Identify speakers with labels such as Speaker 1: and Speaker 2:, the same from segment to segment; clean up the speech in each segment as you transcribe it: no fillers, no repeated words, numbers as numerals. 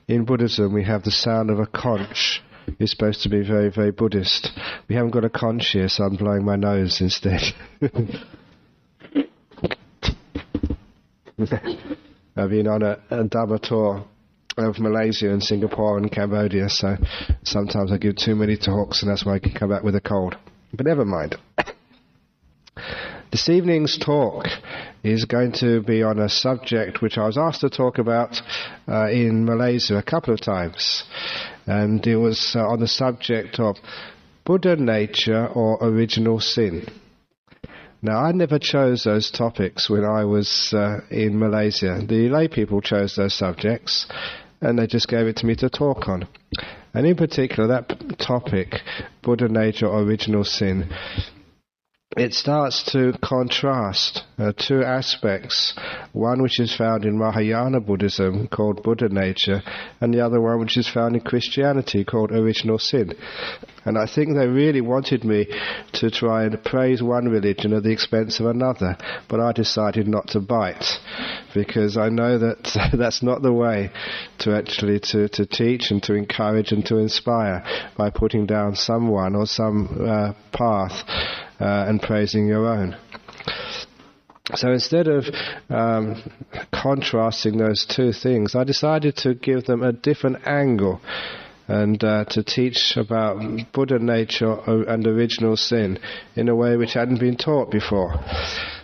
Speaker 1: in Buddhism we have the sound of a conch. It's supposed to be very, very Buddhist. We haven't got a conch here, so I'm blowing my nose instead. I've been on a Dhamma tour of Malaysia and Singapore and Cambodia, so sometimes I give too many talks and that's why I can come back with a cold. But never mind. This evening's talk is going to be on a subject which I was asked to talk about in Malaysia a couple of times. And it was on the subject of Buddha nature or original sin. Now, I never chose those topics when I was in Malaysia. The lay people chose those subjects, and they just gave it to me to talk on. And in particular, that topic, Buddha nature or original sin, it starts to contrast two aspects, one which is found in Mahayana Buddhism called Buddha nature, and the other one which is found in Christianity called original sin. And I think they really wanted me to try and praise one religion at the expense of another, but I decided not to bite, because I know that that's not the way to actually to teach and to encourage and to inspire, by putting down someone or some path and praising your own. So instead of contrasting those two things, I decided to give them a different angle and to teach about Buddha nature and original sin in a way which hadn't been taught before.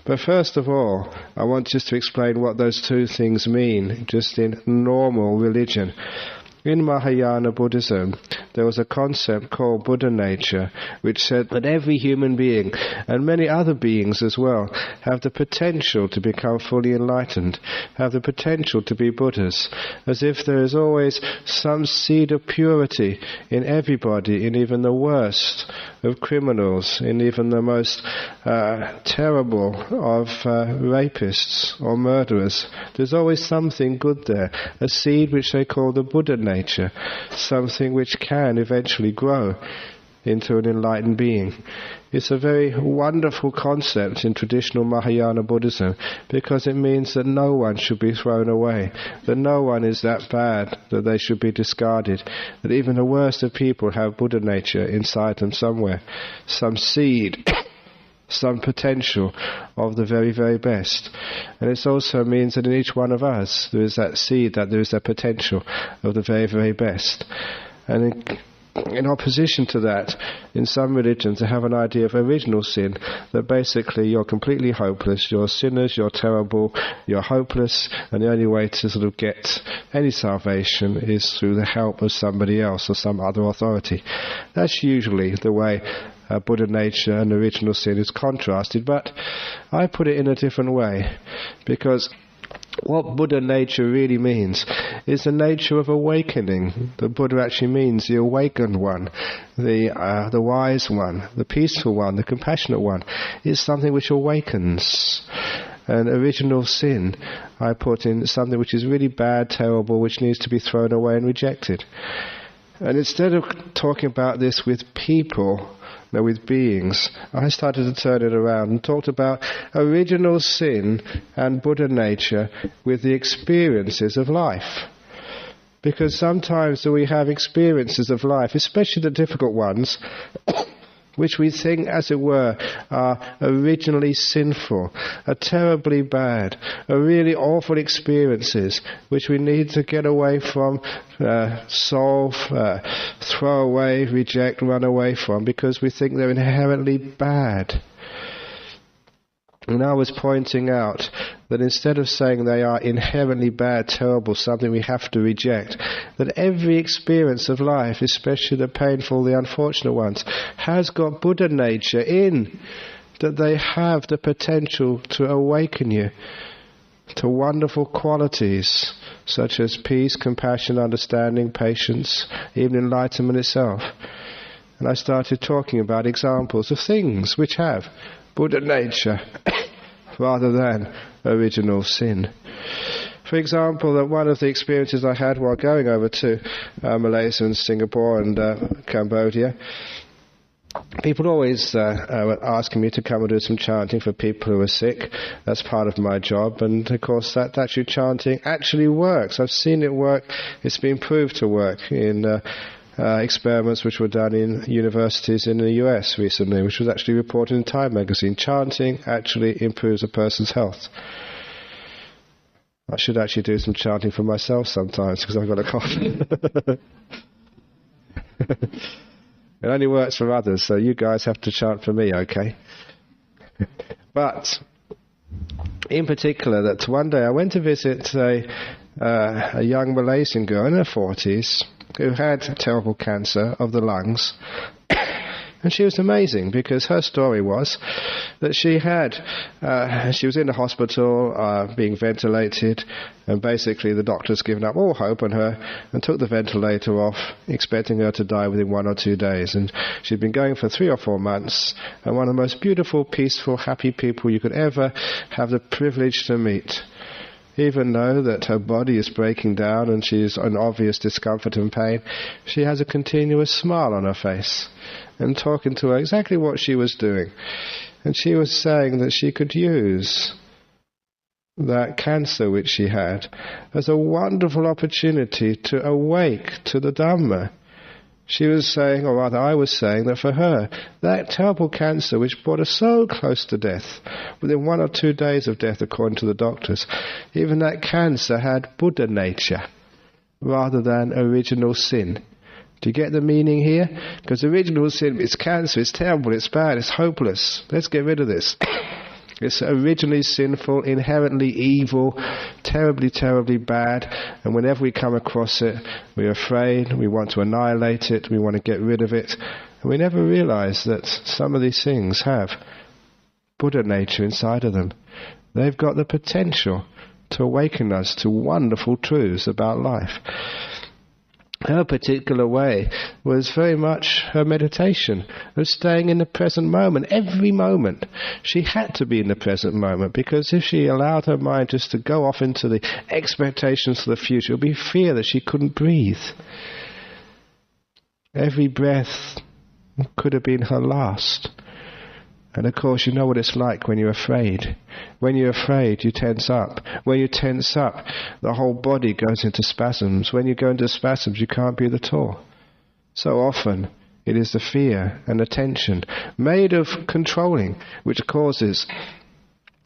Speaker 1: But first of all, I want just to explain what those two things mean, just in normal religion. In Mahayana Buddhism, there was a concept called Buddha nature, which said that every human being, and many other beings as well, have the potential to become fully enlightened, have the potential to be Buddhas, as if there is always some seed of purity in everybody, in even the worst of criminals, in even the most terrible of rapists or murderers. There's always something good there, a seed which they call the Buddha nature, something which can eventually grow into an enlightened being. It's a very wonderful concept in traditional Mahayana Buddhism, because it means that no one should be thrown away, that no one is that bad that they should be discarded, that even the worst of people have Buddha nature inside them somewhere, some seed, some potential of the very, very best. And it also means that in each one of us there is that seed, that there is that potential of the very, very best. And in opposition to that, in some religions they have an idea of original sin, that basically you're completely hopeless, you're sinners, you're terrible, you're hopeless, and the only way to sort of get any salvation is through the help of somebody else or some other authority. That's usually the way Buddha nature and original sin is contrasted, but I put it in a different way, because what Buddha nature really means is the nature of awakening. The Buddha actually means the awakened one, the wise one, the peaceful one, the compassionate one. It's something which awakens. And original sin, I put in something which is really bad, terrible, which needs to be thrown away and rejected. And instead of talking about this with people, with beings, I started to turn it around and talked about original sin and Buddha nature with the experiences of life. Because sometimes we have experiences of life, especially the difficult ones, which we think, as it were, are originally sinful, are terribly bad, are really awful experiences which we need to get away from, solve, throw away, reject, run away from, because we think they're inherently bad. And I was pointing out that instead of saying they are inherently bad, terrible, something we have to reject, that every experience of life, especially the painful, the unfortunate ones, has got Buddha nature in, that they have the potential to awaken you to wonderful qualities such as peace, compassion, understanding, patience, even enlightenment itself. And I started talking about examples of things which have Buddha nature rather than original sin. For example, that one of the experiences I had while going over to Malaysia and Singapore and Cambodia people always were asking me to come and do some chanting for people who are sick. That's part of my job, and of course that actually chanting actually works. I've seen it work. It's been proved to work in experiments which were done in universities in the US recently, which was actually reported in Time magazine. Chanting actually improves a person's health. I should actually do some chanting for myself sometimes because I've got a cough. It only works for others, so you guys have to chant for me, okay? But in particular, that one day I went to visit a young Malaysian girl in her 40s who had terrible cancer of the lungs. And she was amazing because her story was that she was in the hospital being ventilated, and basically the doctors given up all hope on her and took the ventilator off, expecting her to die within 1 or 2 days. And she'd been going for 3 or 4 months, and one of the most beautiful, peaceful, happy people you could ever have the privilege to meet. Even though that her body is breaking down and she's in obvious discomfort and pain, she has a continuous smile on her face. And talking to her exactly what she was doing. And she was saying that she could use that cancer which she had as a wonderful opportunity to awake to the Dhamma. She was saying, or rather I was saying, that for her, that terrible cancer which brought her so close to death, within 1 or 2 days of death according to the doctors, even that cancer had Buddha nature rather than original sin. Do you get the meaning here? Because original sin is cancer, it's terrible, it's bad, it's hopeless. Let's get rid of this. It's originally sinful, inherently evil, terribly, terribly bad, and whenever we come across it, we're afraid, we want to annihilate it, we want to get rid of it, and we never realize that some of these things have Buddha nature inside of them. They've got the potential to awaken us to wonderful truths about life. Her particular way was very much her meditation, of staying in the present moment, every moment. She had to be in the present moment, because if she allowed her mind just to go off into the expectations for the future, it would be fear that she couldn't breathe. Every breath could have been her last. And of course, you know what it's like when you're afraid. When you're afraid, you tense up. When you tense up, the whole body goes into spasms. When you go into spasms, you can't breathe at all. So often, it is the fear and the tension, made of controlling, which causes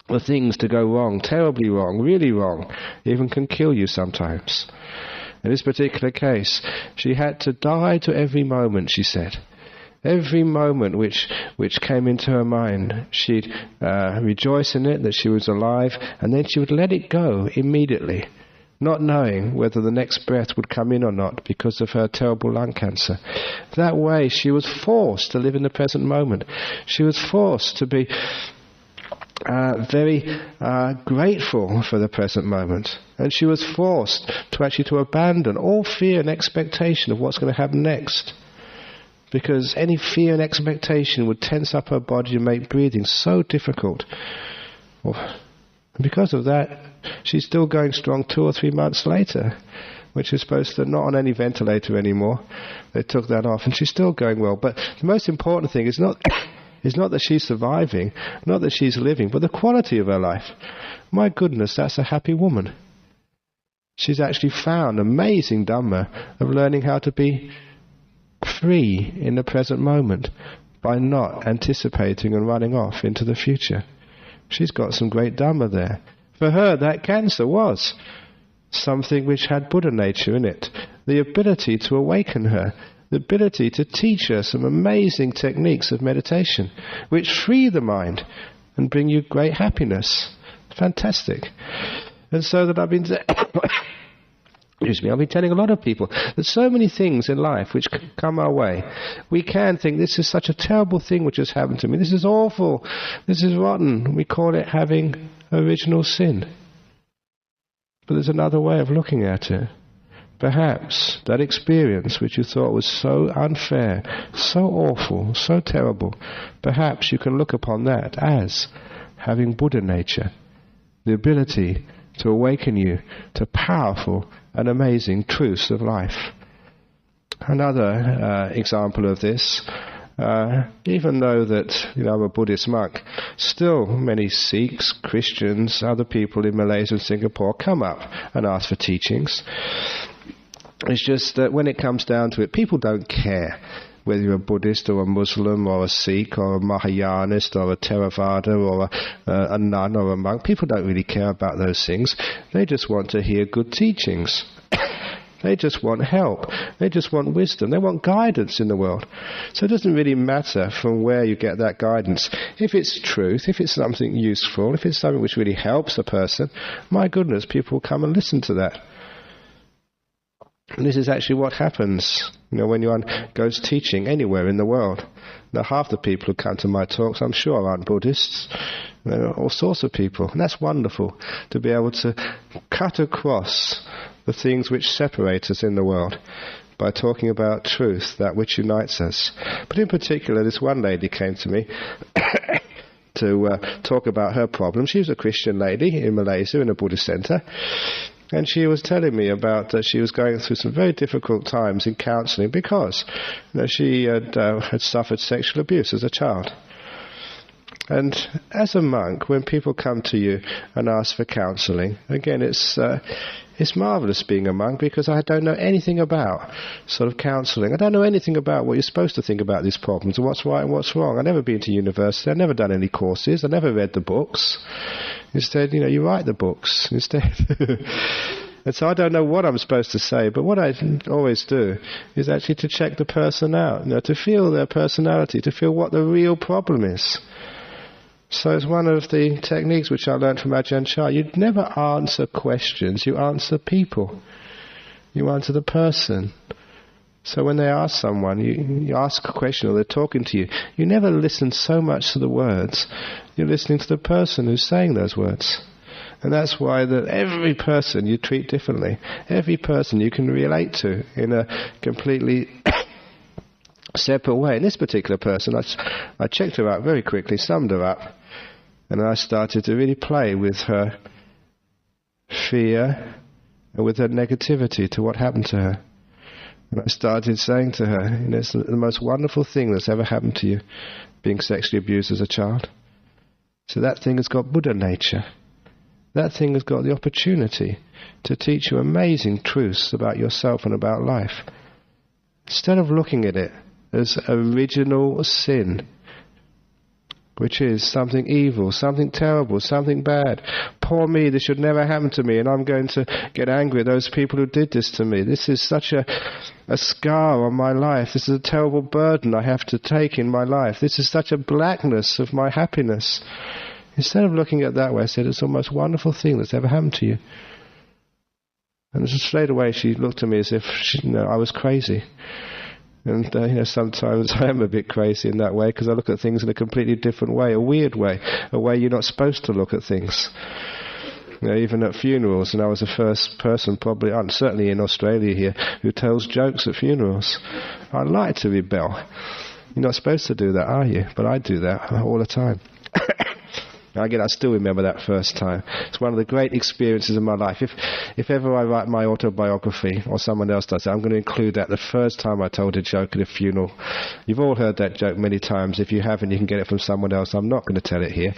Speaker 1: the things to go wrong, terribly wrong, really wrong, even can kill you sometimes. In this particular case, she had to die to every moment, she said. Every moment which came into her mind, she'd rejoice in it, that she was alive, and then she would let it go immediately, not knowing whether the next breath would come in or not because of her terrible lung cancer. That way, she was forced to live in the present moment. She was forced to be very grateful for the present moment. And she was forced to abandon all fear and expectation of what's going to happen next. Because any fear and expectation would tense up her body and make breathing so difficult. And because of that, she's still going strong 2 or 3 months later, which is supposed to not on any ventilator anymore. They took that off, and she's still going well. But the most important thing is not that she's surviving, not that she's living, but the quality of her life. My goodness, that's a happy woman. She's actually found amazing Dhamma of learning how to be free in the present moment by not anticipating and running off into the future. She's got some great Dhamma there. For her, that cancer was something which had Buddha nature in it. The ability to awaken her, the ability to teach her some amazing techniques of meditation, which free the mind and bring you great happiness. Fantastic. And so that I've been telling a lot of people that so many things in life which come our way, we can think, this is such a terrible thing which has happened to me, this is awful, this is rotten. We call it having original sin. But there's another way of looking at it. Perhaps that experience which you thought was so unfair, so awful, so terrible, perhaps you can look upon that as having Buddha nature, the ability to awaken you to powerful and amazing truths of life. Another example of this, Even though that I'm a Buddhist monk, still many Sikhs, Christians, other people in Malaysia and Singapore come up and ask for teachings. It's just that when it comes down to it, people don't care whether you're a Buddhist or a Muslim or a Sikh or a Mahayanist or a Theravada or a nun or a monk. People don't really care about those things. They just want to hear good teachings. They just want help. They just want wisdom. They want guidance in the world. So it doesn't really matter from where you get that guidance. If it's truth, if it's something useful, if it's something which really helps a person, my goodness, people will come and listen to that. And this is actually what happens, when one goes teaching anywhere in the world. Now, half the people who come to my talks, I'm sure, aren't Buddhists. There are all sorts of people. And that's wonderful, to be able to cut across the things which separate us in the world by talking about truth, that which unites us. But in particular, this one lady came to me to talk about her problem. She was a Christian lady in Malaysia in a Buddhist centre. And she was telling me about that she was going through some very difficult times in counselling because she had suffered sexual abuse as a child. And as a monk, when people come to you and ask for counselling, again, it's marvellous being a monk because I don't know anything about sort of counselling. I don't know anything about what you're supposed to think about these problems and what's right and what's wrong. I've never been to university. I've never done any courses. I've never read the books. Instead, you write the books instead. And so I don't know what I'm supposed to say, but what I always do is actually to check the person out, to feel their personality, to feel what the real problem is. So it's one of the techniques which I learned from Ajahn Chah. You never answer questions, you answer people. You answer the person. So when they ask someone, you ask a question or they're talking to you, you never listen so much to the words, you're listening to the person who's saying those words. And that's why that every person you treat differently. Every person you can relate to in a completely separate way. And this particular person, I checked her out very quickly, summed her up, and I started to really play with her fear and with her negativity to what happened to her. And I started saying to her, it's the most wonderful thing that's ever happened to you, being sexually abused as a child. So that thing has got Buddha nature. That thing has got the opportunity to teach you amazing truths about yourself and about life. Instead of looking at it as original sin, which is something evil, something terrible, something bad. Poor me, this should never happen to me, and I'm going to get angry at those people who did this to me. This is such a scar on my life. This is a terrible burden I have to take in my life. This is such a blackness of my happiness. Instead of looking at it that way, I said, it's the most wonderful thing that's ever happened to you. And straight away she looked at me as if I was crazy. And, sometimes I am a bit crazy in that way because I look at things in a completely different way, a weird way, a way you're not supposed to look at things. Even at funerals, and I was the first person probably, certainly in Australia here, who tells jokes at funerals. I like to rebel. You're not supposed to do that, are you? But I do that all the time. Again, I still remember that first time. It's one of the great experiences of my life. If ever I write my autobiography, or someone else does it, I'm going to include that the first time I told a joke at a funeral. You've all heard that joke many times. If you haven't, you can get it from someone else. I'm not going to tell it here.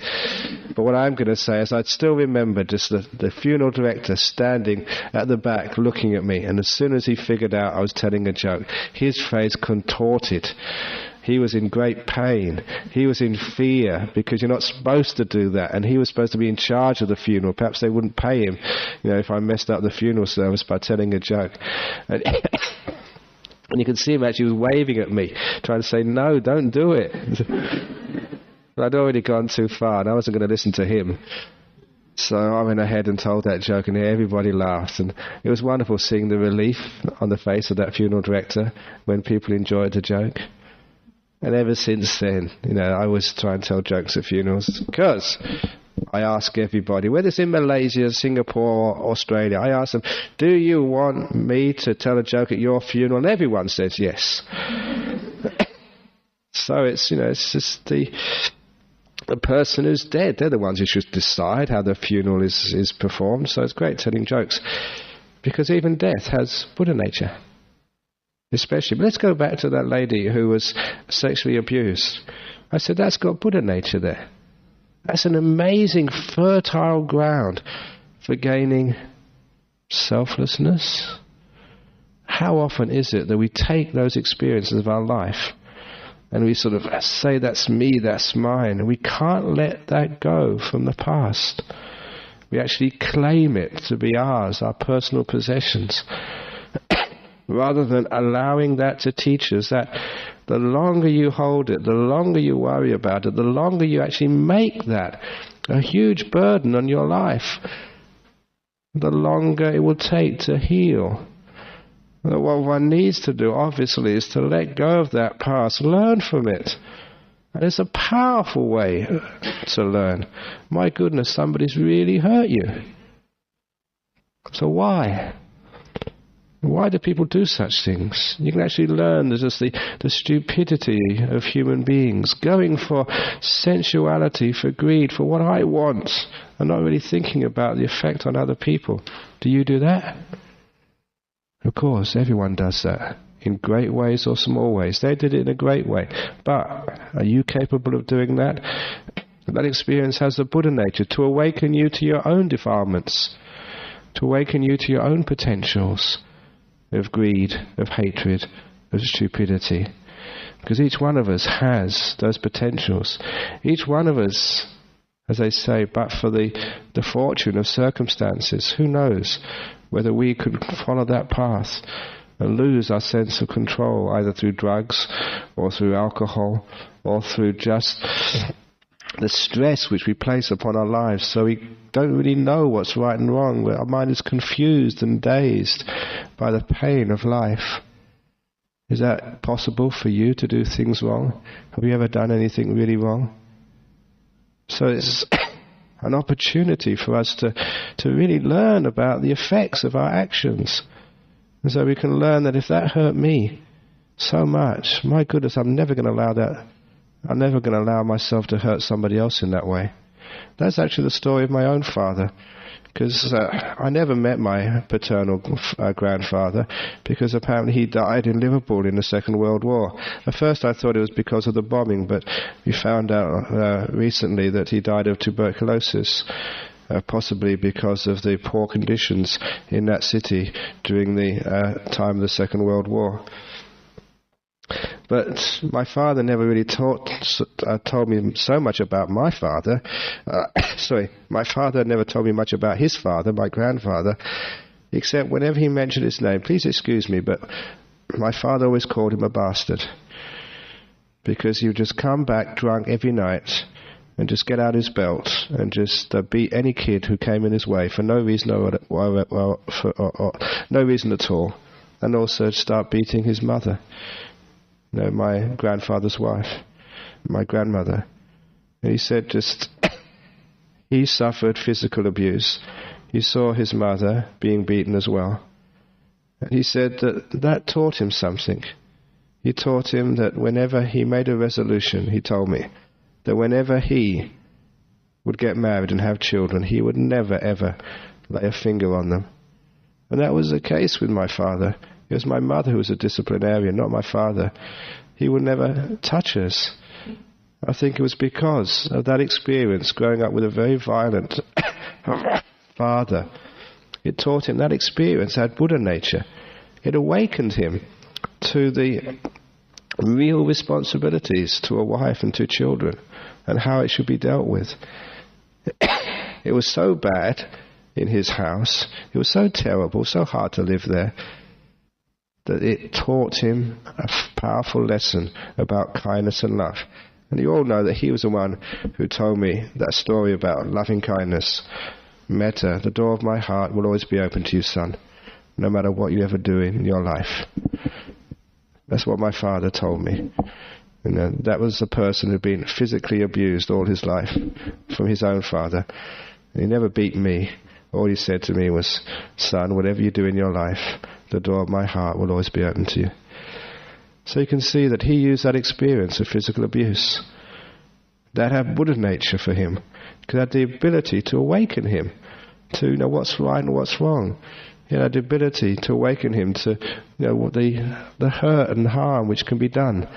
Speaker 1: But what I'm going to say is I'd still remember just the funeral director standing at the back looking at me, and as soon as he figured out I was telling a joke, his face contorted. He was in great pain. He was in fear because you're not supposed to do that. And he was supposed to be in charge of the funeral. Perhaps they wouldn't pay him, if I messed up the funeral service by telling a joke. And you can see him actually was waving at me, trying to say, no, don't do it. But I'd already gone too far and I wasn't going to listen to him. So I went ahead and told that joke and everybody laughed. And it was wonderful seeing the relief on the face of that funeral director when people enjoyed the joke. And ever since then, I always try and tell jokes at funerals because I ask everybody, whether it's in Malaysia, Singapore, or Australia, I ask them, do you want me to tell a joke at your funeral? And everyone says yes. So it's just the person who's dead. They're the ones who should decide how the funeral is performed. So it's great telling jokes because even death has Buddha nature. Especially, but let's go back to that lady who was sexually abused. I said, that's got Buddha nature there. That's an amazing fertile ground for gaining selflessness. How often is it that we take those experiences of our life and we sort of say, that's me, that's mine, and we can't let that go from the past. We actually claim it to be ours, our personal possessions, rather than allowing that to teach us that the longer you hold it, the longer you worry about it, the longer you actually make that a huge burden on your life, the longer it will take to heal. What one needs to do, obviously, is to let go of that past, learn from it. And it's a powerful way to learn. My goodness, somebody's really hurt you. So why? Why do people do such things? You can actually learn just the stupidity of human beings, going for sensuality, for greed, for what I want, and not really thinking about the effect on other people. Do you do that? Of course, everyone does that, in great ways or small ways. They did it in a great way. But are you capable of doing that? That experience has the Buddha nature to awaken you to your own defilements, to awaken you to your own potentials of greed, of hatred, of stupidity. Because each one of us has those potentials. Each one of us, as they say, but for the fortune of circumstances, who knows whether we could follow that path and lose our sense of control, either through drugs or through alcohol or through just the stress which we place upon our lives, so we don't really know what's right and wrong. Our mind is confused and dazed by the pain of life. Is that possible for you to do things wrong? Have you ever done anything really wrong? So it's an opportunity for us to really learn about the effects of our actions. And so we can learn that if that hurt me so much, my goodness, I'm never going to allow that. I'm never going to allow myself to hurt somebody else in that way. That's actually the story of my own father. Because I never met my paternal grandfather, because apparently he died in Liverpool in the Second World War. At first I thought it was because of the bombing, but we found out recently that he died of tuberculosis, possibly because of the poor conditions in that city during the time of the Second World War. But my father never really told me so much about my father. My father never told me much about his father, my grandfather, except whenever he mentioned his name. Please excuse me, but my father always called him a bastard, because he would just come back drunk every night and just get out his belt and just beat any kid who came in his way for no reason no reason at all, and also start beating his mother. My grandfather's wife, my grandmother. And he said he suffered physical abuse. He saw his mother being beaten as well. And he said that taught him something. He taught him that whenever he made a resolution, he told me, that whenever he would get married and have children, he would never ever lay a finger on them. And that was the case with my father. It was my mother who was a disciplinarian, not my father. He would never touch us. I think it was because of that experience, growing up with a very violent father. It taught him that experience had Buddha nature. It awakened him to the real responsibilities to a wife and to children, and how it should be dealt with. It was so bad in his house, it was so terrible, so hard to live there, that it taught him a powerful lesson about kindness and love. And you all know that he was the one who told me that story about loving kindness. Metta, the door of my heart will always be open to you, son, no matter what you ever do in your life. That's what my father told me. And that was a person who'd been physically abused all his life from his own father. And he never beat me. All he said to me was, son, whatever you do in your life, the door of my heart will always be open to you. So you can see that he used that experience of physical abuse. That had Buddha nature for him. Because it had the ability to awaken him to know what's right and what's wrong. the ability to awaken him to the hurt and harm which can be done,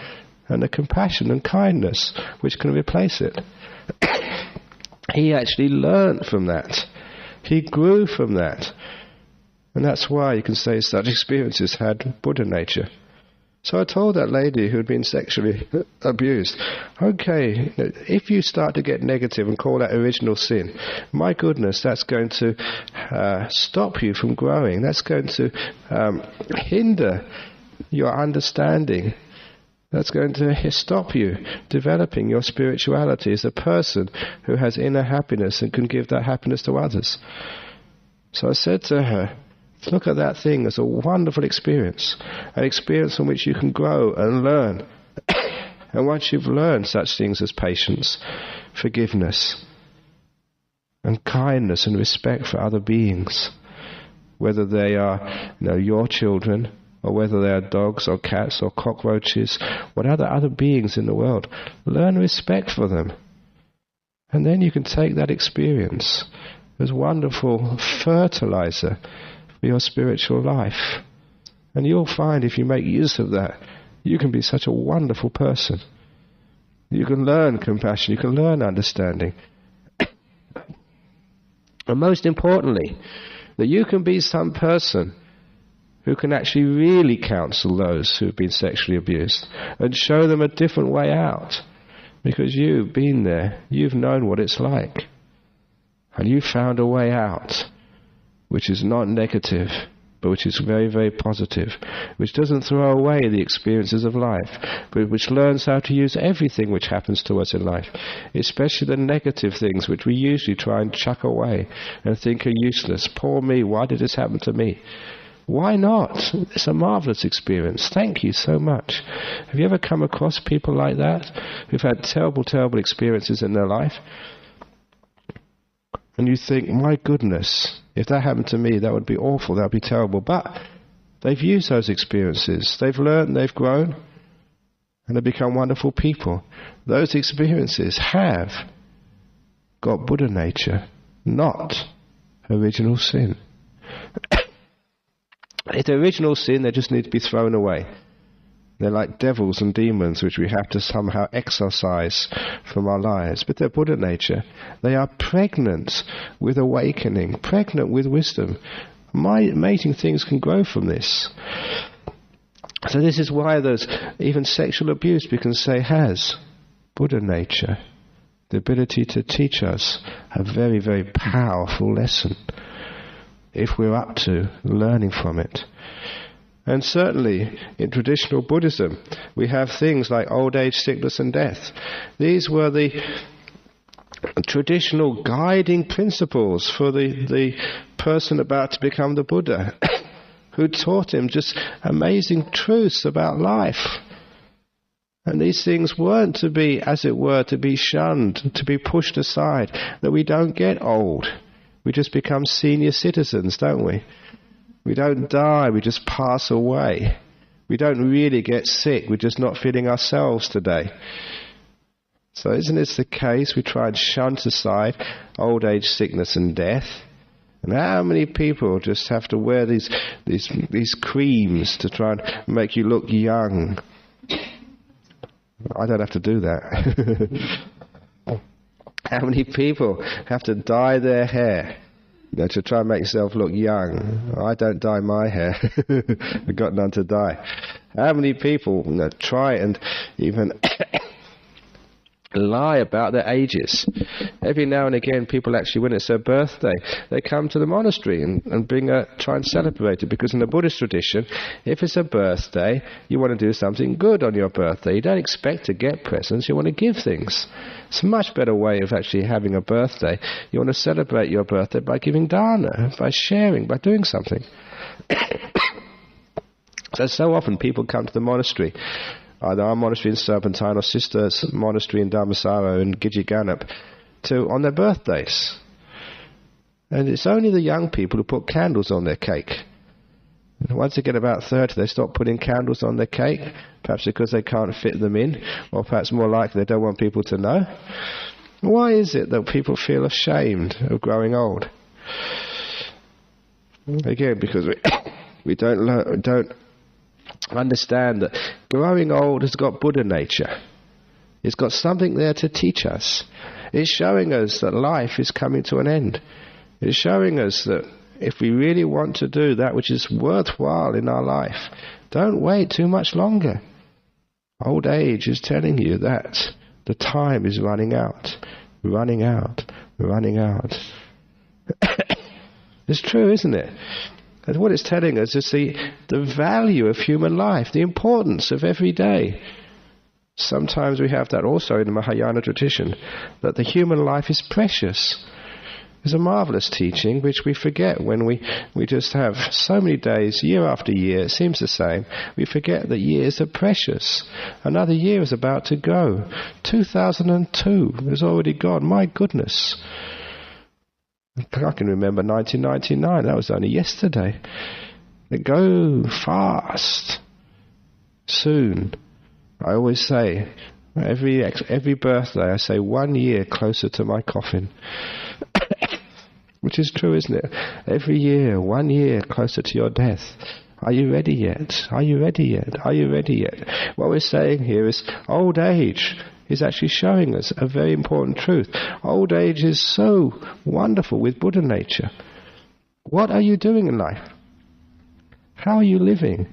Speaker 1: and the compassion and kindness which can replace it. He actually learnt from that. He grew from that. And that's why you can say such experiences had Buddha nature. So I told that lady who had been sexually abused, okay, if you start to get negative and call that original sin, my goodness, that's going to stop you from growing. That's going to hinder your understanding. That's going to stop you developing your spirituality as a person who has inner happiness and can give that happiness to others. So I said to her, look at that thing as a wonderful experience, an experience from which you can grow and learn. And once you've learned such things as patience, forgiveness, and kindness and respect for other beings, whether they are your children, or whether they are dogs or cats or cockroaches, what other beings in the world, learn respect for them. And then you can take that experience as wonderful fertilizer for your spiritual life. And you'll find if you make use of that, you can be such a wonderful person. You can learn compassion, you can learn understanding. And most importantly, that you can be some person who can actually really counsel those who have been sexually abused and show them a different way out. Because you've been there, you've known what it's like. And you've found a way out which is not negative, but which is very, very positive, which doesn't throw away the experiences of life, but which learns how to use everything which happens to us in life, especially the negative things which we usually try and chuck away and think are useless. Poor me, why did this happen to me? Why not? It's a marvelous experience. Thank you so much. Have you ever come across people like that who've had terrible, terrible experiences in their life? And you think, my goodness, if that happened to me, that would be awful, that would be terrible. But they've used those experiences. They've learned, they've grown, and they've become wonderful people. Those experiences have got Buddha nature, not original sin. If they're original sin, they just need to be thrown away. They're like devils and demons which we have to somehow exorcise from our lives. But they're Buddha nature. They are pregnant with awakening, pregnant with wisdom. Amazing things can grow from this. So this is why even sexual abuse, we can say, has Buddha nature. The ability to teach us a very, very powerful lesson, if we're up to learning from it. And certainly in traditional Buddhism we have things like old age, sickness and death. These were the traditional guiding principles for the person about to become the Buddha, who taught him just amazing truths about life. And these things weren't to be, as it were, to be shunned, to be pushed aside, that we don't get old. We just become senior citizens, don't we? We don't die, we just pass away. We don't really get sick, we're just not feeling ourselves today. So isn't this the case? We try and shunt aside old age, sickness and death. And how many people just have to wear these creams to try and make you look young? I don't have to do that. How many people have to dye their hair to try and make yourself look young? I don't dye my hair. I've got none to dye. How many people try and even lie about their ages? Every now and again people actually, when it's their birthday, they come to the monastery and try and celebrate it, because in the Buddhist tradition, if it's a birthday, you want to do something good on your birthday. You don't expect to get presents, you want to give things. It's a much better way of actually having a birthday. You want to celebrate your birthday by giving dana, by sharing, by doing something. So often people come to the monastery, either our monastery in Serpentine or Sister's monastery in Dhammasaro and Gijiganap, on their birthdays. And it's only the young people who put candles on their cake. And once they get about 30, they stop putting candles on their cake, perhaps because they can't fit them in, or perhaps more likely they don't want people to know. Why is it that people feel ashamed of growing old? Again, because we don't understand that growing old has got Buddha nature. It's got something there to teach us. It's showing us that life is coming to an end. It's showing us that if we really want to do that which is worthwhile in our life, don't wait too much longer. Old age is telling you that the time is running out, running out, running out. It's true, isn't it? And what it's telling us is the value of human life, the importance of every day. Sometimes we have that also in the Mahayana tradition, that the human life is precious. It's a marvelous teaching which we forget when we just have so many days, year after year, it seems the same. We forget that years are precious. Another year is about to go. 2002 is already gone. My goodness. I can remember 1999. That was only yesterday. They go fast. Soon. I always say, every birthday, I say 1 year closer to my coffin. Which is true, isn't it? Every year, 1 year closer to your death. Are you ready yet? Are you ready yet? Are you ready yet? What we're saying here is old age is actually showing us a very important truth. Old age is so wonderful with Buddha nature. What are you doing in life? How are you living?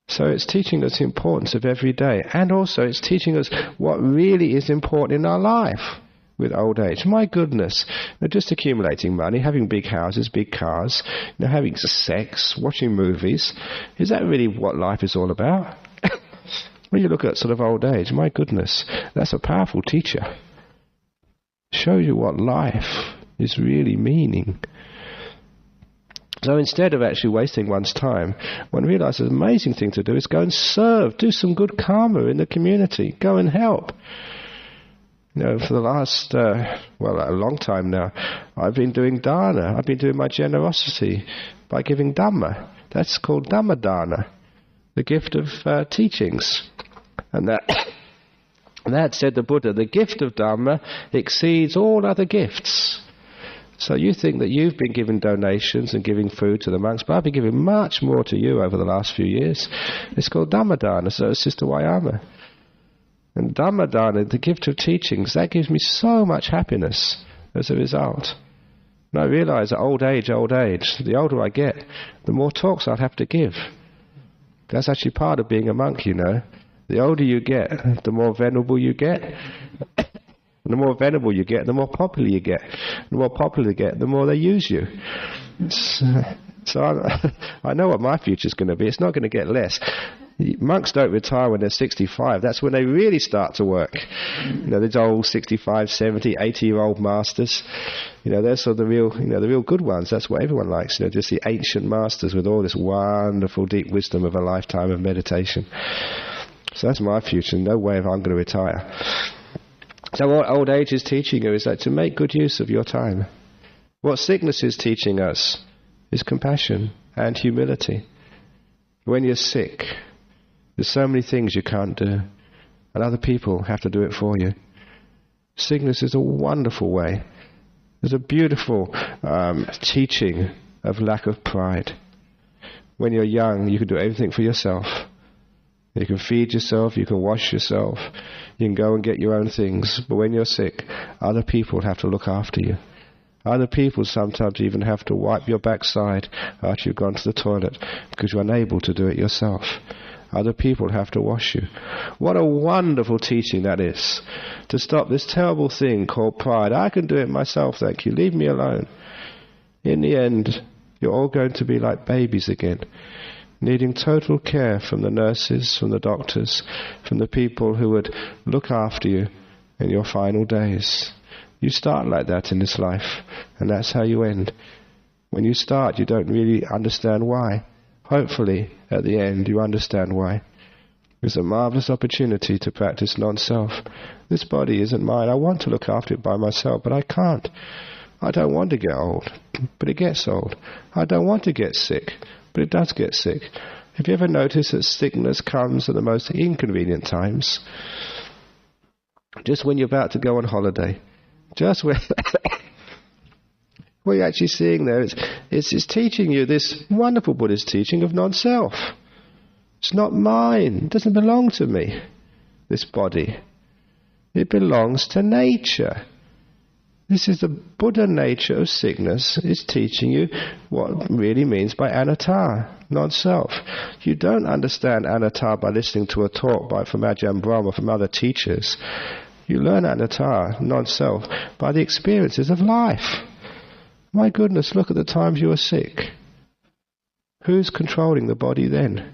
Speaker 1: So it's teaching us the importance of every day. And also it's teaching us what really is important in our life. With old age, my goodness, just accumulating money, having big houses, big cars, having sex, watching movies, is that really what life is all about? When you look at sort of old age, my goodness, that's a powerful teacher. Shows you what life is really meaning. So instead of actually wasting one's time, one realizes an amazing thing to do is go and serve, do some good karma in the community, go and help. For the last, a long time now, I've been doing dana. I've been doing my generosity by giving Dhamma. That's called Dhamma Dana, the gift of teachings. And that said the Buddha, the gift of Dhamma exceeds all other gifts. So you think that you've been giving donations and giving food to the monks, but I've been giving much more to you over the last few years. It's called Dhamma Dana, so Sister Wayama. And Dhamma Dana, the gift of teachings, that gives me so much happiness as a result. And I realize that old age, the older I get, the more talks I'll have to give. That's actually part of being a monk, The older you get, the more venerable you get. And the more venerable you get, the more popular you get. The more popular you get, the more they use you. So I know what my future's going to be. It's not going to get less. Monks don't retire when they're 65. That's when they really start to work. These old 65, 70, 80-year-old masters. They're sort of the real good ones. That's what everyone likes. Just the ancient masters with all this wonderful deep wisdom of a lifetime of meditation. So that's my future. No way if I'm going to retire. So what old age is teaching you is that to make good use of your time. What sickness is teaching us is compassion and humility. When you're sick, there's so many things you can't do, and other people have to do it for you. Sickness is a wonderful way. There's a beautiful teaching of lack of pride. When you're young, you can do everything for yourself. You can feed yourself, you can wash yourself, you can go and get your own things. But when you're sick, other people have to look after you. Other people sometimes even have to wipe your backside after you've gone to the toilet because you're unable to do it yourself. Other people have to wash you. What a wonderful teaching that is. To stop this terrible thing called pride. I can do it myself, thank you. Leave me alone. In the end, you're all going to be like babies again, needing total care from the nurses, from the doctors, from the people who would look after you in your final days. You start like that in this life, and that's how you end. When you start, you don't really understand why. Hopefully, at the end, you understand why. It's a marvelous opportunity to practice non-self. This body isn't mine. I want to look after it by myself, but I can't. I don't want to get old, but it gets old. I don't want to get sick, but it does get sick. Have you ever noticed that sickness comes at the most inconvenient times? Just when you're about to go on holiday. Just when what you're actually seeing there is it's teaching you this wonderful Buddhist teaching of non-self. It's not mine. It doesn't belong to me, this body. It belongs to nature. This is the Buddha nature of sickness. It's teaching you what really means by anatta, non-self. You don't understand anatta by listening to a talk from Ajahn Brahm or from other teachers. You learn anatta, non-self, by the experiences of life. My goodness, look at the times you were sick. Who's controlling the body then?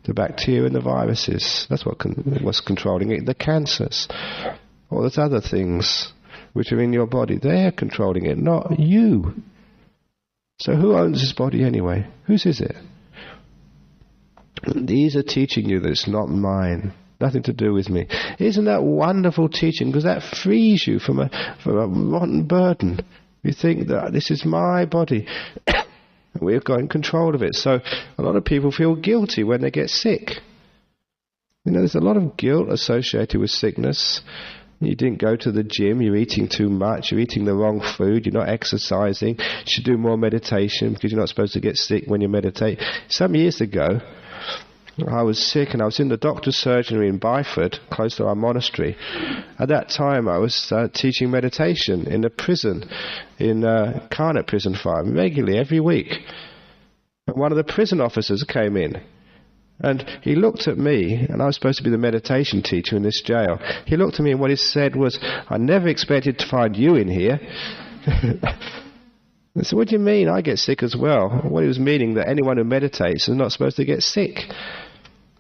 Speaker 1: The bacteria and the viruses. That's what's controlling it. The cancers. All those other things which are in your body. They're controlling it, not you. So who owns this body anyway? Whose is it? These are teaching you that it's not mine. Nothing to do with me. Isn't that wonderful teaching? Because that frees you from a rotten burden. You think that this is my body. We've got in control of it. So a lot of people feel guilty when they get sick. You know, there's a lot of guilt associated with sickness. You didn't go to the gym, you're eating too much, you're eating the wrong food, you're not exercising, you should do more meditation because you're not supposed to get sick when you meditate. Some years ago, I was sick and I was in the doctor's surgery in Byford, close to our monastery. At that time I was teaching meditation in a prison, in Carnet Prison Farm, regularly, every week. And one of the prison officers came in. And he looked at me, and I was supposed to be the meditation teacher in this jail. He looked at me and what he said was, "I never expected to find you in here." I said, "What do you mean? I get sick as well." What he was meaning, that anyone who meditates is not supposed to get sick.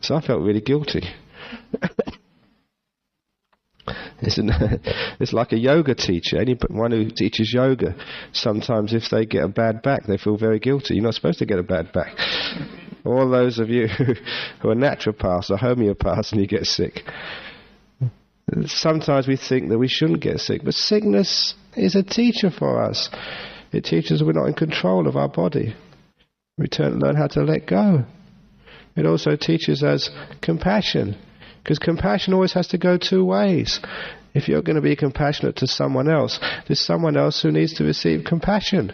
Speaker 1: So I felt really guilty. It's like a yoga teacher. Anyone who teaches yoga, sometimes if they get a bad back, they feel very guilty. You're not supposed to get a bad back. All those of you who are naturopaths or homeopaths and you get sick. Sometimes we think that we shouldn't get sick, but sickness is a teacher for us. It teaches we're not in control of our body. We learn how to let go. It also teaches us compassion, because compassion always has to go two ways. If you're going to be compassionate to someone else, there's someone else who needs to receive compassion.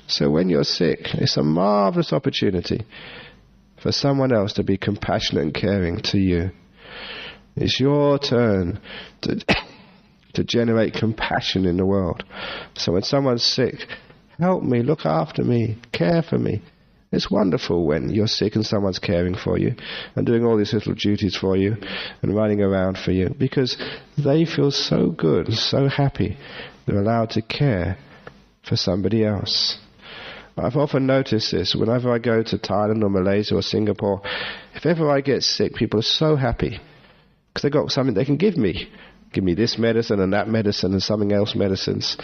Speaker 1: So when you're sick, it's a marvelous opportunity for someone else to be compassionate and caring to you. It's your turn to generate compassion in the world. So when someone's sick, help me, look after me, care for me. It's wonderful when you're sick and someone's caring for you and doing all these little duties for you and running around for you, because they feel so good and so happy they're allowed to care for somebody else. I've often noticed this whenever I go to Thailand or Malaysia or Singapore. If ever I get sick, people are so happy because they've got something they can give me. Give me this medicine and that medicine and something else medicines.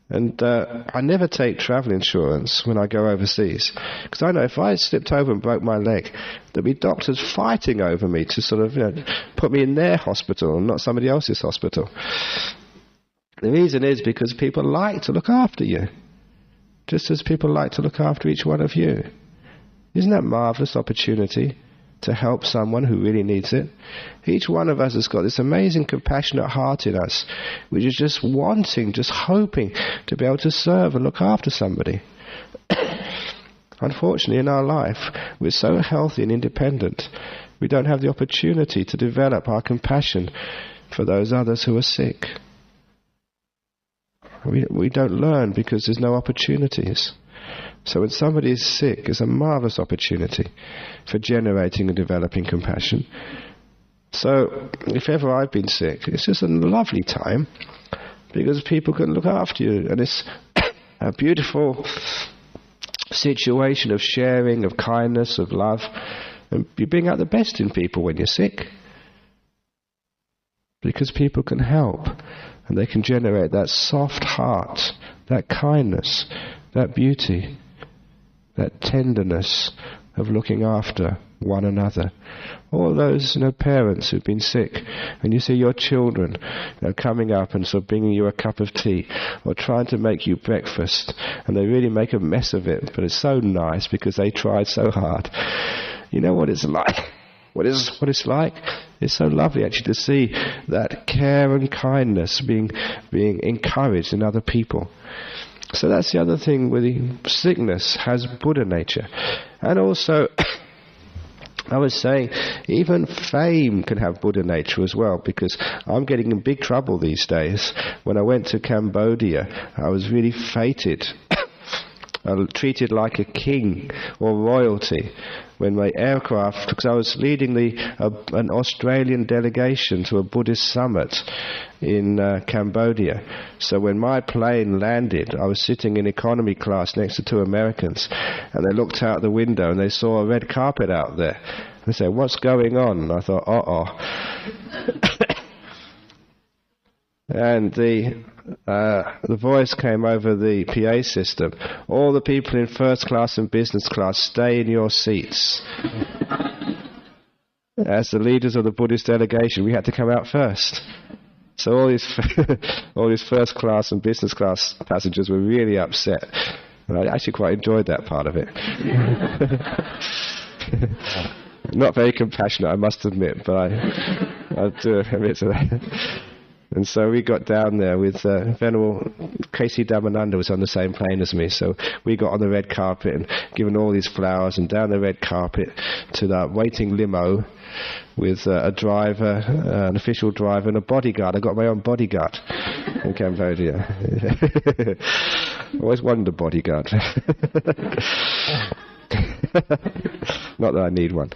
Speaker 1: And I never take travel insurance when I go overseas, because I know if I slipped over and broke my leg, there'd be doctors fighting over me to sort of, put me in their hospital and not somebody else's hospital. The reason is because people like to look after you, just as people like to look after each one of you. Isn't that a marvellous opportunity to help someone who really needs it? Each one of us has got this amazing compassionate heart in us, which is just wanting, just hoping to be able to serve and look after somebody. Unfortunately, in our life, we're so healthy and independent, we don't have the opportunity to develop our compassion for those others who are sick. We don't learn because there's no opportunities. So when somebody is sick, it's a marvellous opportunity for generating and developing compassion. So if ever I've been sick, it's just a lovely time because people can look after you, and it's a beautiful situation of sharing, of kindness, of love, and you bring out the best in people when you're sick, because people can help and they can generate that soft heart, that kindness, that beauty, that tenderness of looking after one another. All those parents who've been sick, and you see your children coming up and sort of bringing you a cup of tea or trying to make you breakfast, and they really make a mess of it, but it's so nice because they tried so hard. You know what it's like what it's like. It's so lovely actually to see that care and kindness being encouraged in other people. So that's the other thing with the sickness, has Buddha nature. And also, I was saying, even fame can have Buddha nature as well, because I'm getting in big trouble these days. When I went to Cambodia, I was really feted. Treated like a king or royalty when my aircraft, because I was leading an Australian delegation to a Buddhist summit in Cambodia. So when my plane landed, I was sitting in economy class next to two Americans, and they looked out the window and they saw a red carpet out there. They said, "What's going on?" And I thought, and the voice came over the PA system. "All the people in first class and business class, stay in your seats." As the leaders of the Buddhist delegation, we had to come out first. So all these first class and business class passengers were really upset. And I actually quite enjoyed that part of it. Not very compassionate, I must admit, but I do admit to that. And so we got down there with Venerable K.C. Dhammananda was on the same plane as me. So we got on the red carpet and given all these flowers, and down the red carpet to that waiting limo with a driver, an official driver, and a bodyguard. I got my own bodyguard in Cambodia. I always wanted a bodyguard. Not that I need one.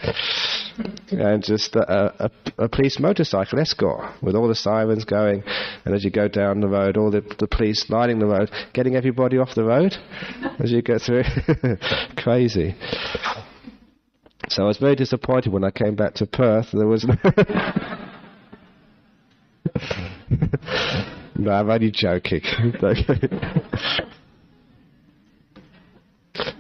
Speaker 1: And just a police motorcycle escort with all the sirens going, and as you go down the road, all the police lining the road, getting everybody off the road as you go through. Crazy. So I was very disappointed when I came back to Perth. There was no, I'm only joking.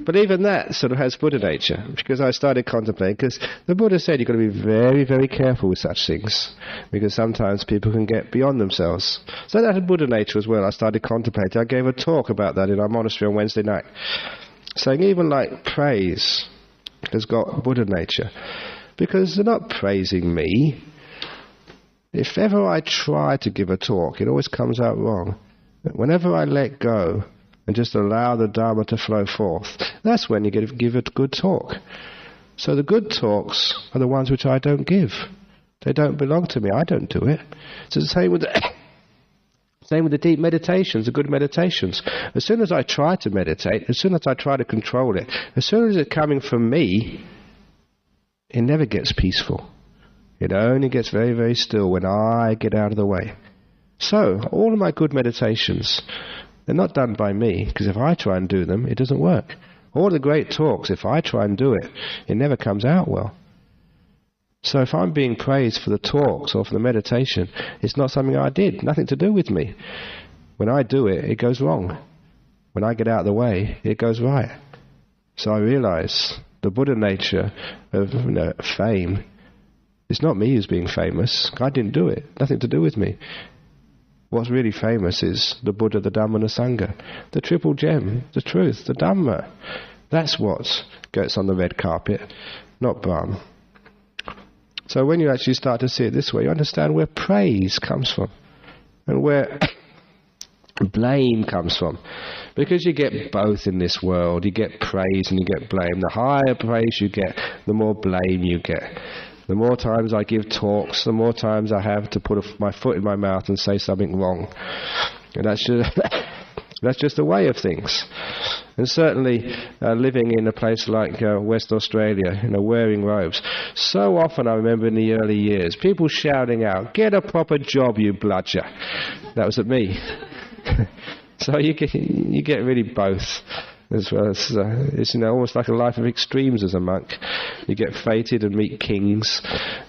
Speaker 1: But even that sort of has Buddha nature, because I started contemplating, because the Buddha said you've got to be very, very careful with such things, because sometimes people can get beyond themselves. So that had Buddha nature as well. I started contemplating. I gave a talk about that in our monastery on Wednesday night, saying even like praise has got Buddha nature, because they're not praising me. If ever I try to give a talk, it always comes out wrong. Whenever I let go and just allow the Dharma to flow forth, that's when you give a good talk. So the good talks are the ones which I don't give. They don't belong to me. I don't do it. So the same with the deep meditations, the good meditations. As soon as I try to meditate, as soon as I try to control it, as soon as it's coming from me, it never gets peaceful. It only gets very, very still when I get out of the way. So all of my good meditations, they're not done by me, because if I try and do them, it doesn't work. All the great talks, if I try and do it, it never comes out well. So if I'm being praised for the talks or for the meditation, it's not something I did, nothing to do with me. When I do it, it goes wrong. When I get out of the way, it goes right. So I realize the Buddha nature of fame, it's not me who's being famous. I didn't do it, nothing to do with me. What's really famous is the Buddha, the Dhamma and the Sangha. The triple gem, the truth, the Dhamma. That's what gets on the red carpet, not Brahm. So when you actually start to see it this way, you understand where praise comes from and where blame comes from. Because you get both in this world. You get praise and you get blame. The higher praise you get, the more blame you get. The more times I give talks, the more times I have to put my foot in my mouth and say something wrong. And that's just a way of things. And certainly living in a place like West Australia, wearing robes, so often I remember in the early years, people shouting out, "Get a proper job, you bludger." That was at me. So you get really both. As well as it's almost like a life of extremes as a monk. You get fated and meet kings,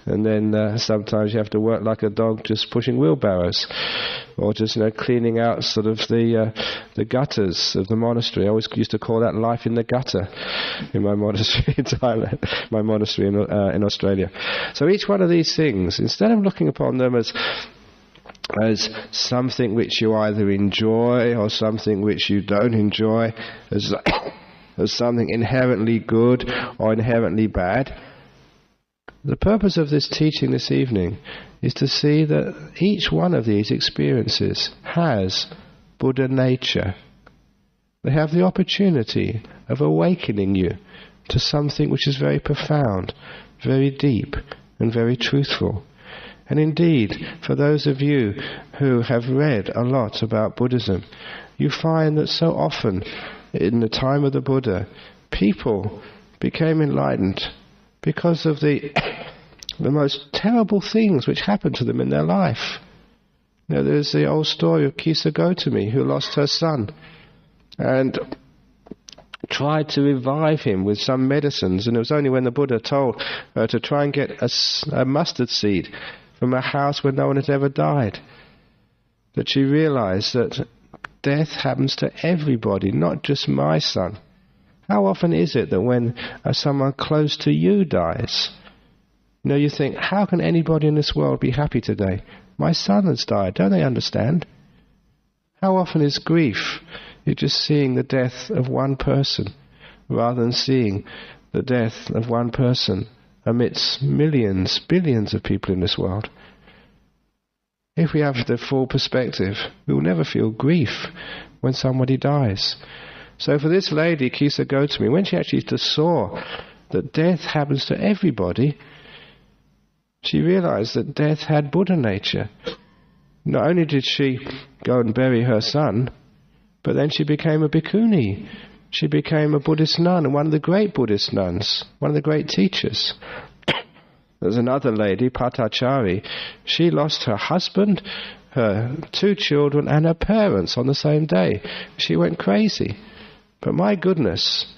Speaker 1: and then sometimes you have to work like a dog, just pushing wheelbarrows, or just cleaning out sort of the gutters of the monastery. I always used to call that life in the gutter in my monastery in Thailand, my monastery in Australia. So each one of these things, instead of looking upon them as something which you either enjoy or something which you don't enjoy, as something inherently good or inherently bad, The purpose of this teaching this evening is to see that each one of these experiences has Buddha nature. They have the opportunity of awakening you to something which is very profound, very deep, and very truthful. And indeed, for those of you who have read a lot about Buddhism, you find that so often, in the time of the Buddha, people became enlightened because of the most terrible things which happened to them in their life. There's the old story of Kisa Gotami, who lost her son and tried to revive him with some medicines, and it was only when the Buddha told her to try and get a mustard seed from a house where no one had ever died that she realized that death happens to everybody, not just my son. How often is it that when someone close to you dies, you think, how can anybody in this world be happy today? My son has died. Don't they understand? How often is grief? You're just seeing the death of one person rather than seeing the death of one person amidst millions, billions of people in this world. If we have the full perspective, we will never feel grief when somebody dies. So for this lady, Kisa Gotami, when she actually saw that death happens to everybody, she realized that death had Buddha nature. Not only did she go and bury her son, but then she became a bhikkhuni. She became a Buddhist nun, and one of the great Buddhist nuns, one of the great teachers. There's another lady, Patachari. She lost her husband, her 2 children, and her parents on the same day. She went crazy. But my goodness,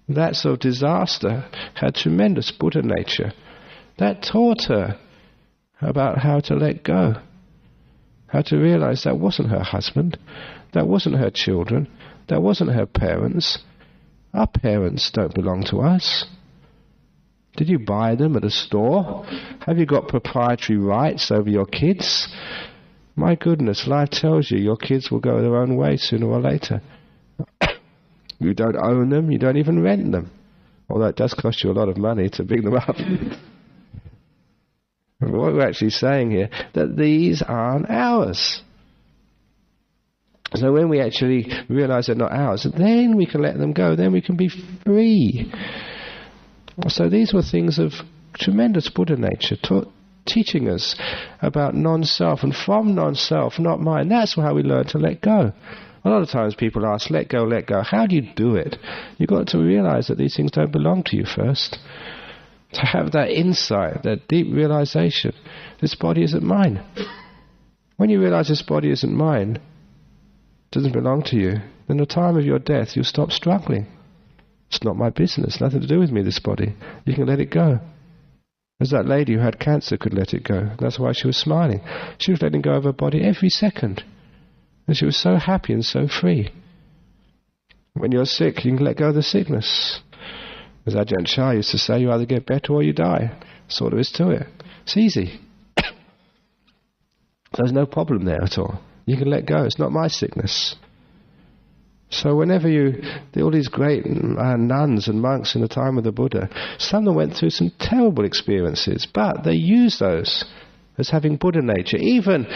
Speaker 1: that sort of disaster had tremendous Buddha nature. That taught her about how to let go, how to realize that wasn't her husband, that wasn't her children, that wasn't her parents. Our parents don't belong to us. Did you buy them at a store? Have you got proprietary rights over your kids? My goodness, life tells you your kids will go their own way sooner or later. You don't own them, you don't even rent them. Although it does cost you a lot of money to bring them up. What we're actually saying here, that these aren't ours. So when we actually realize they're not ours, then we can let them go, then we can be free. So these were things of tremendous Buddha nature, teaching us about non-self, and from non-self, not mine. That's how we learn to let go. A lot of times people ask, let go, let go. How do you do it? You've got to realize that these things don't belong to you first. To have that insight, that deep realization, this body isn't mine. When you realize this body isn't mine, doesn't belong to you, then the time of your death you'll stop struggling. It's not my business, nothing to do with me, this body. You can let it go. As that lady who had cancer could let it go. That's why she was smiling. She was letting go of her body every second. And she was so happy and so free. When you're sick, you can let go of the sickness. As Ajahn Chah used to say, you either get better or you die. Sort of is to it. It's easy. There's no problem there at all. You can let go. It's not my sickness. So whenever all these great nuns and monks in the time of the Buddha, some of them went through some terrible experiences, but they used those as having Buddha nature. Even,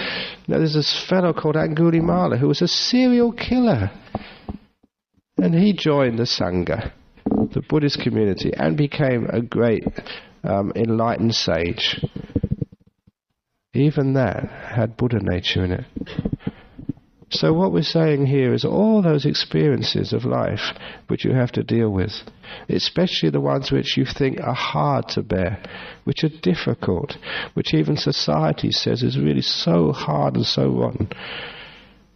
Speaker 1: there's this fellow called Angulimala who was a serial killer. And he joined the Sangha, the Buddhist community, and became a great enlightened sage. Even that had Buddha nature in it. So what we're saying here is all those experiences of life which you have to deal with, especially the ones which you think are hard to bear, which are difficult, which even society says is really so hard and so rotten.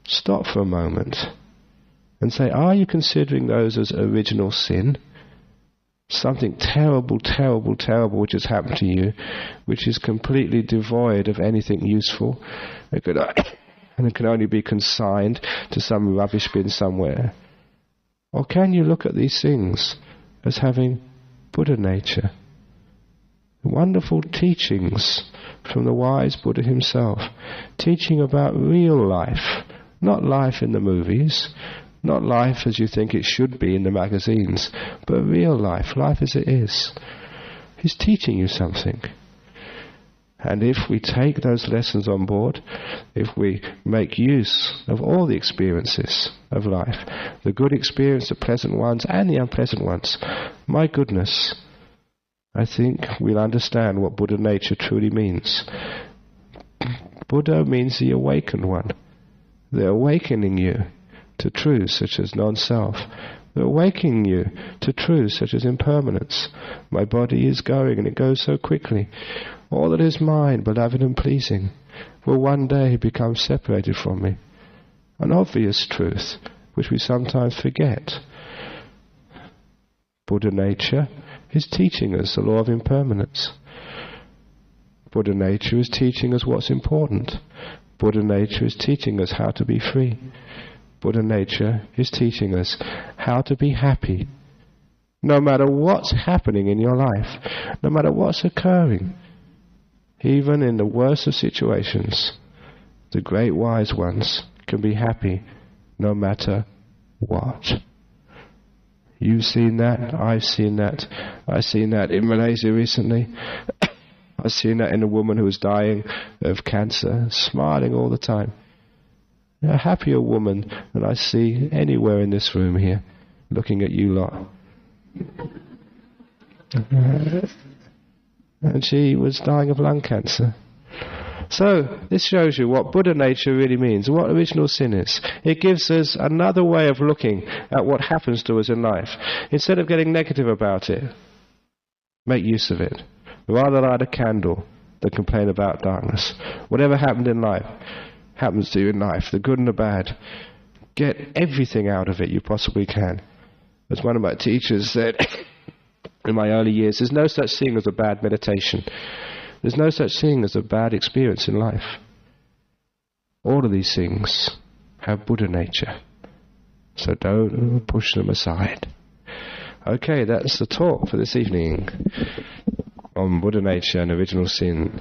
Speaker 1: Stop for a moment and say, are you considering those as original sin? Something terrible, terrible, terrible which has happened to you, which is completely devoid of anything useful. And it can only be consigned to some rubbish bin somewhere. Or can you look at these things as having Buddha nature? Wonderful teachings from the wise Buddha himself, teaching about real life, not life in the movies, not life as you think it should be in the magazines, but real life, life as it is. is teaching you something. And if we take those lessons on board, if we make use of all the experiences of life, the good experience, the pleasant ones, and the unpleasant ones, my goodness, I think we'll understand what Buddha nature truly means. Buddha means the awakened one. They're awakening you to truths such as non-self. They're awakening you to truths such as impermanence. My body is going, and it goes so quickly. All that is mine, beloved and pleasing, will one day become separated from me. An obvious truth, which we sometimes forget. Buddha nature is teaching us the law of impermanence. Buddha nature is teaching us what's important. Buddha nature is teaching us how to be free. Buddha nature is teaching us how to be happy. No matter what's happening in your life, no matter what's occurring, even in the worst of situations, the great wise ones can be happy no matter what. You've seen that, I've seen that. I've seen that in Malaysia recently. I've seen that in a woman who was dying of cancer, smiling all the time. A happier woman than I see anywhere in this room here, looking at you lot. And she was dying of lung cancer. So, this shows you what Buddha nature really means, what original sin is. It gives us another way of looking at what happens to us in life. Instead of getting negative about it, make use of it. Rather light a candle than complain about darkness. Whatever happened in life, happens to you in life, the good and the bad. Get everything out of it you possibly can. As one of my teachers said in my early years, there's no such thing as a bad meditation. There's no such thing as a bad experience in life. All of these things have Buddha nature. So don't push them aside. Okay, that's the talk for this evening on Buddha nature and original sin.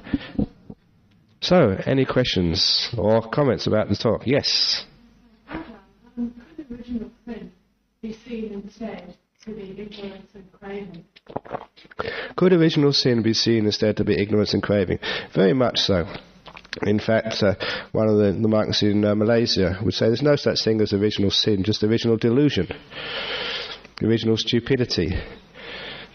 Speaker 1: So, any questions or comments about the talk? Yes?
Speaker 2: Could original sin be seen instead to be ignorance and craving?
Speaker 1: Could original sin be seen instead to be ignorance and craving? Very much so. In fact, one of the monks in Malaysia would say there's no such thing as original sin, just original delusion, original stupidity.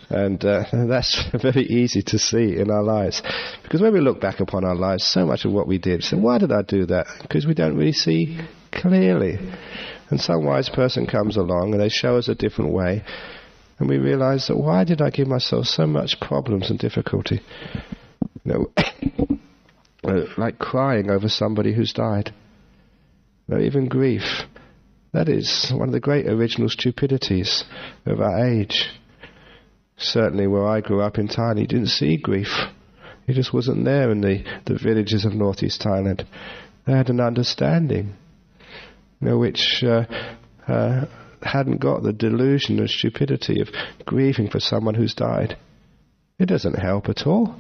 Speaker 1: And that's very easy to see in our lives. Because when we look back upon our lives, so much of what we did, so why did I do that? Because we don't really see clearly. And some wise person comes along and they show us a different way. And we realize that why did I give myself so much problems and difficulty? You know, like crying over somebody who's died. You know, even grief. That is one of the great original stupidities of our age. Certainly where I grew up in Thailand, you didn't see grief. It just wasn't there in the villages of northeast Thailand. They had an understanding, you know, which hadn't got the delusion and stupidity of grieving for someone who's died. It doesn't help at all.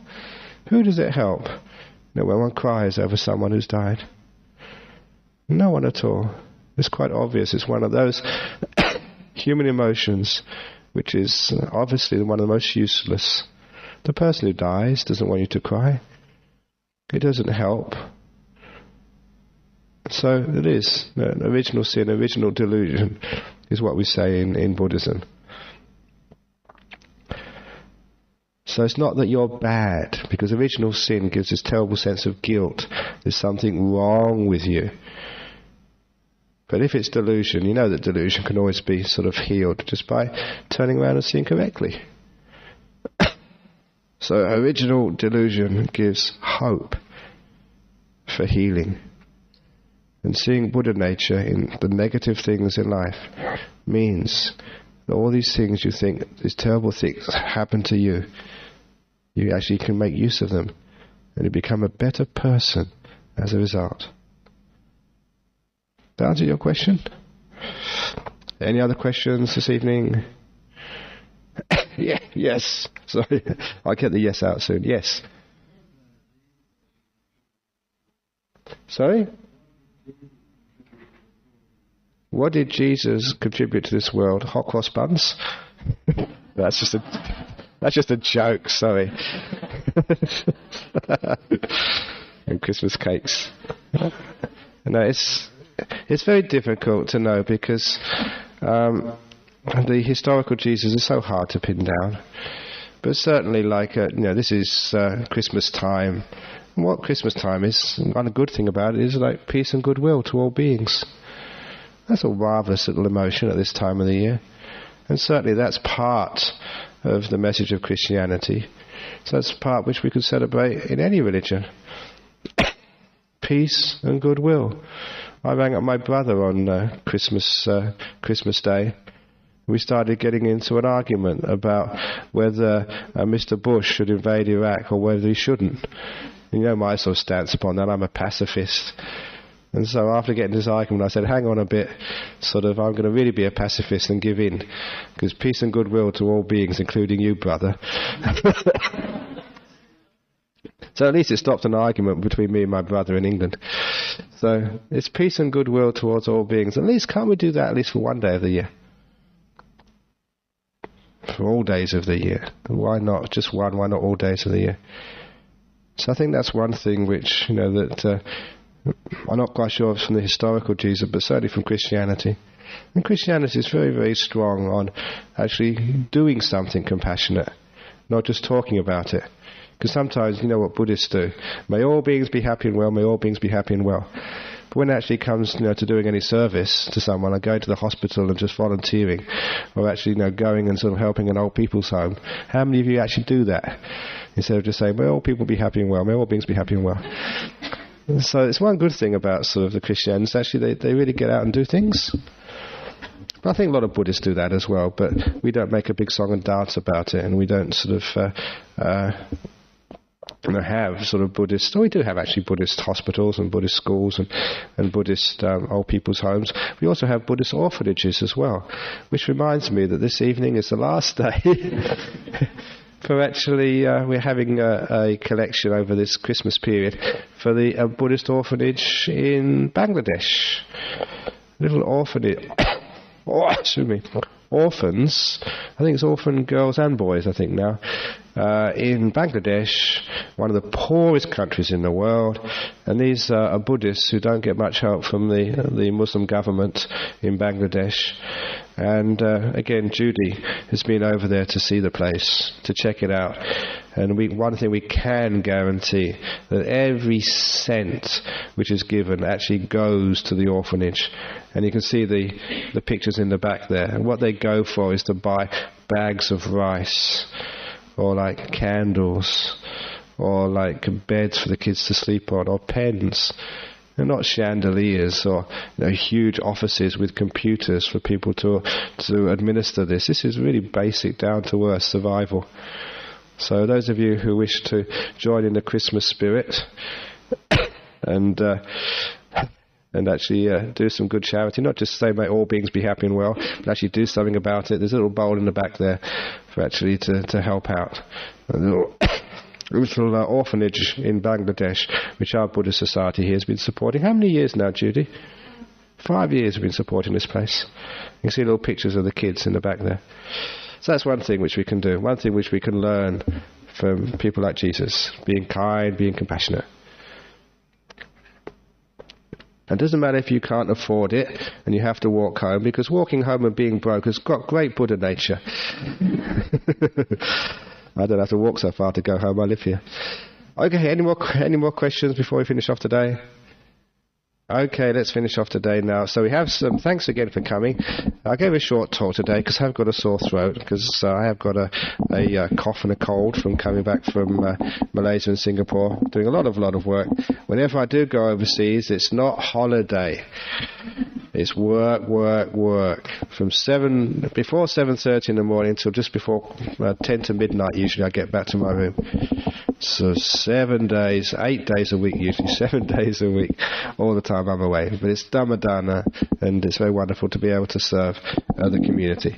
Speaker 1: Who does it help? You know, when one cries over someone who's died? No one at all. It's quite obvious. It's one of those human emotions which is obviously one of the most useless. The person who dies doesn't want you to cry. It doesn't help. So it is. Original sin, original delusion is what we say in Buddhism. So it's not that you're bad, because original sin gives this terrible sense of guilt. There's something wrong with you. But if it's delusion, you know that delusion can always be sort of healed just by turning around and seeing correctly. So original delusion gives hope for healing. And seeing Buddha nature in the negative things in life means that all these things you think, these terrible things happen to you, you actually can make use of them and you become a better person as a result. That answer your question? Any other questions this evening? Yeah, yes. Sorry, I'll get the yes out soon. Yes. Sorry? What did Jesus contribute to this world? Hot cross buns? That's just a... That's just a joke, sorry. And Christmas cakes. No, it's very difficult to know because the historical Jesus is so hard to pin down. But certainly, this is Christmas time. And what Christmas time is, one good thing about it is like peace and goodwill to all beings. That's a marvellous little emotion at this time of the year. And certainly that's part of the message of Christianity. So that's part which we could celebrate in any religion. Peace and goodwill. I rang up my brother on Christmas Day. We started getting into an argument about whether Mr. Bush should invade Iraq or whether he shouldn't. You know my sort of stance upon that. I'm a pacifist. And so after getting this argument, I said, hang on a bit, I'm going to really be a pacifist and give in. Because peace and goodwill to all beings, including you, brother. So at least it stopped an argument between me and my brother in England. So it's peace and goodwill towards all beings. At least, can't we do that at least for one day of the year? For all days of the year. Why not just one? Why not all days of the year? So I think that's one thing which, that I'm not quite sure if it's from the historical Jesus, but certainly from Christianity. And Christianity is very, very strong on actually doing something compassionate, not just talking about it. Because sometimes, you know what Buddhists do. May all beings be happy and well, may all beings be happy and well. But when it actually comes to doing any service to someone, like going to the hospital and just volunteering, or actually going and sort of helping an old people's home, how many of you actually do that? Instead of just saying, may all people be happy and well, may all beings be happy and well. So it's one good thing about sort of the Christians, actually they really get out and do things. But I think a lot of Buddhists do that as well, but we don't make a big song and dance about it, and we don't sort of have sort of Buddhist, we do have actually Buddhist hospitals and Buddhist schools and Buddhist old people's homes. We also have Buddhist orphanages as well, which reminds me that this evening is the last day for actually, we're having a collection over this Christmas period for the Buddhist orphanage in Bangladesh. Little orphanage. Orphans, I think it's orphan girls and boys, I think now, in Bangladesh, one of the poorest countries in the world, and these are Buddhists who don't get much help from the Muslim government in Bangladesh. And again, Judy has been over there to see the place, to check it out. And one thing we can guarantee, that every cent which is given actually goes to the orphanage. And you can see the pictures in the back there. And what they go for is to buy bags of rice, or like candles, or like beds for the kids to sleep on, or pens. They're not chandeliers or huge offices with computers for people to administer this. This is really basic, down-to-earth survival. So those of you who wish to join in the Christmas spirit and actually do some good charity, not just say may all beings be happy and well, but actually do something about it. There's a little bowl in the back there for actually to help out. A little orphanage in Bangladesh, which our Buddhist Society here has been supporting. How many years now, Judy? 5 years we've been supporting this place. You can see little pictures of the kids in the back there. So that's one thing which we can do, one thing which we can learn from people like Jesus, being kind, being compassionate. It doesn't matter if you can't afford it and you have to walk home, because walking home and being broke has got great Buddha nature. I don't have to walk so far to go home. I live here. Okay, any more questions before we finish off today? Okay, let's finish off today now. So we have some, thanks again for coming. I gave a short talk today because I've got a sore throat, because I have got a cough and a cold from coming back from Malaysia and Singapore, doing a lot of work. Whenever I do go overseas, it's not holiday. It's work. From before 7:30 in the morning till just before 10 to midnight, usually I get back to my room. So 7 days, 8 days a week usually, 7 days a week, all the time I'm away. But it's Dhamma Dana, and it's very wonderful to be able to serve the community.